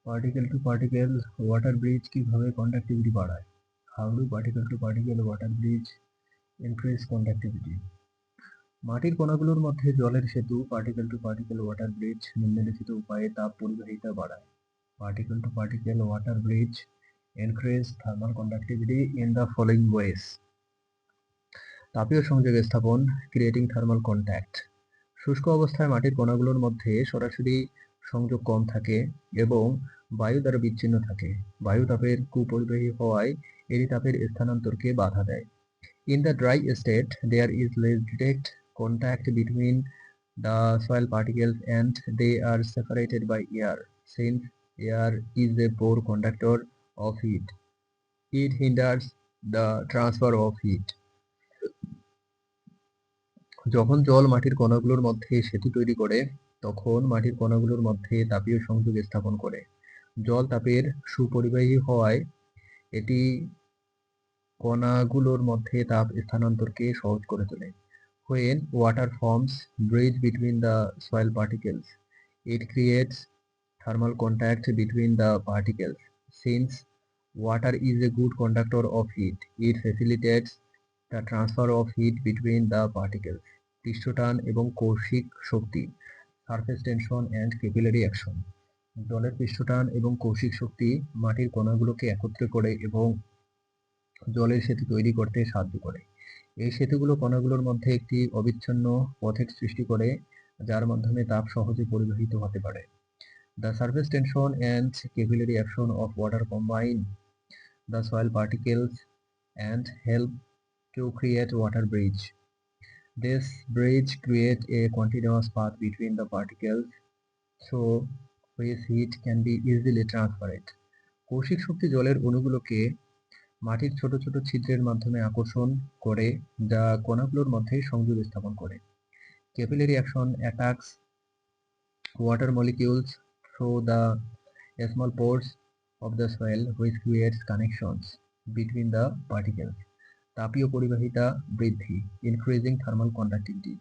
Particle to particle water bridge কিভাবে conductivity বাড়ায়? How do particle to particle water bridge increase conductivity? মাটির কণাগুলোর মধ্যে জলের সেতু particle to particle water bridge নিম্নলিখিত উপায়ে তাপ পরিবাহিতা বাড়ায়। Particle to particle water bridge increase thermal conductivity in the following ways. তাপীয় সংযোগ স্থাপন ক্রিয়েটিং থার্মাল কন্ট্যাক্ট। শুষ্ক অবস্থায় মাটির কণাগুলোর মধ্যে সরাসরি সংযোগ কম থাকে এবং বায়ু দ্বারা বিচ্ছিন্ন থাকে। বায়ু তাপের কুপরিবাহী হওয়ায় এটি তাপের স্থানান্তরকে বাধা দেয়। In the dry state, there is less direct contact between the soil particles and they are separated by air. Since air is a poor conductor of heat, it hinders the transfer of heat. যখন জল মাটির কণাগুলোর মধ্যে সেতু তৈরি করে তখন মাটির কণাগুলোর মধ্যে তাপীয় সংযোগ স্থাপন করে। জল তাপের সুপরিবাহী হওয়ায় এটি কণাগুলোর মধ্যে তাপ স্থানান্তরকে সহজ করে তোলে। When water forms bridge between the soil particles, it creates thermal contact between the particles. Since water is a good conductor of heat, it facilitates the transfer of heat between the particles. পৃষ্ঠটান এবং কৌশিক শক্তি surface tension and capillary action. জলের পৃষ্ঠটান এবং কৌশিক শক্তি মাটির কণাগুলোকে একত্র করে এবং জলের সেতু তৈরি করতে সাহায্য করে। এই সেতুগুলো কণাগুলোর মধ্যে একটি অবিচ্ছিন্ন পথের সৃষ্টি করে যার মাধ্যমে তাপ সহজে পরিবাহিত হতে পারে। The surface tension and capillary action of water combine the soil particles and help to create water bridge. This bridge creates a continuous path between the particles through which heat can be easily transferred. Kaushik শক্তি জলের অণুগুলোকে মাটির ছোট ছোট ছিদ্রের মাধ্যমে আকর্ষণ করে যা কণাগুলোর মধ্যে সংযোগ স্থাপন করে। Capillary action attacks water molecules through the small pores of the soil which creates connections between the particles. তাপীয় পরিবাহিতা বৃদ্ধি increasing thermal conductivity.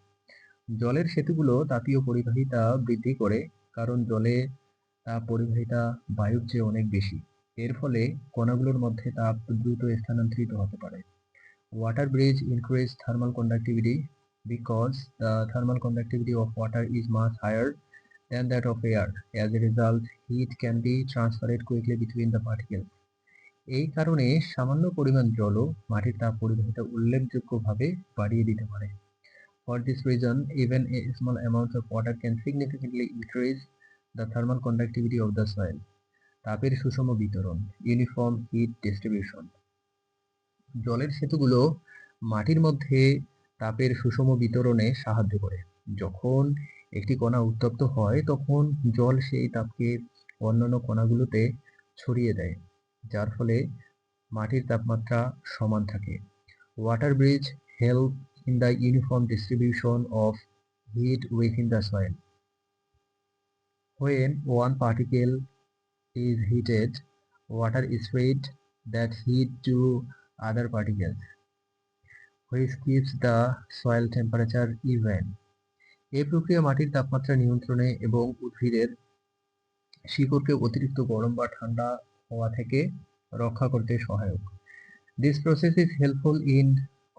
জলের সেতুগুলো তাপীয় পরিবাহিতা বৃদ্ধি করে কারণ জলে তাপ পরিবাহিতা বায়ুর চেয়ে অনেক বেশি। এর ফলে কণাগুলোর মধ্যে তাপ দ্রুত স্থানান্তরিত হতে পারে। Water bridge increase thermal conductivity because the thermal conductivity of water is much higher than that of air. As a result, heat can be transferred quickly between the particles. এই কারণে সামান্য পরিমাণ জলও মাটির তাপ পরিবাহিতা উল্লেখযোগ্যভাবে বাড়িয়ে দিতে পারে। For this reason, even a small amount of water can significantly increase the thermal conductivity of the soil. তাপের সুষম বিতরণ ইউনিফর্ম হিট ডিস্ট্রিবিউশন। জলের সেতুগুলো মাটির মধ্যে তাপের সুষম বিতরণে সাহায্য করে। যখন একটি কণা উত্তপ্ত হয় তখন জল সেই তাপকে অন্যান্য কণাগুলোতে ছড়িয়ে দেয় যার ফলে মাটির তাপমাত্রা সমান থাকে। Water bridge help in the uniform distribution of heat within the soil. When one particle is heated, water is spread that heat to other particles, which keeps the soil temperature even. এই প্রক্রিয়া মাটির তাপমাত্রা নিয়ন্ত্রণে এবং উদ্ভিদের শিকড়কে অতিরিক্ত গরম বা ঠান্ডা হওয়া থেকে রক্ষা করতে সহায়ক। This process is helpful in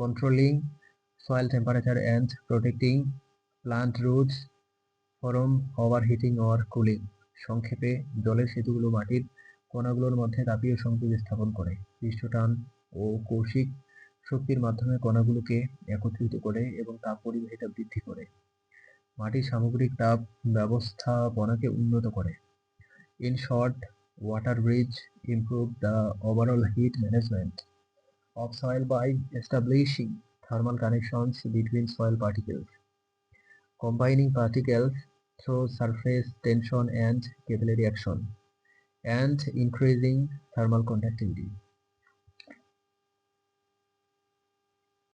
controlling soil temperature and protecting plant roots from overheating or cooling. সংক্ষেপে জলের সেতুগুলো মাটির কণাগুলোর মধ্যে তাপীয় সংযোগ স্থাপন করে পৃষ্ঠটান ও কৌশিক শক্তির মাধ্যমে কণাগুলোকে একত্রিত করে এবং তাপ পরিবাহিতা বৃদ্ধি করে মাটির সামগ্রিক তাপ ব্যবস্থাপনাকে উন্নত করে। In short, water bridge improve the overall heat management of soil by establishing thermal connections between soil particles, combining particles through surface tension and capillary action, and increasing thermal conductivity.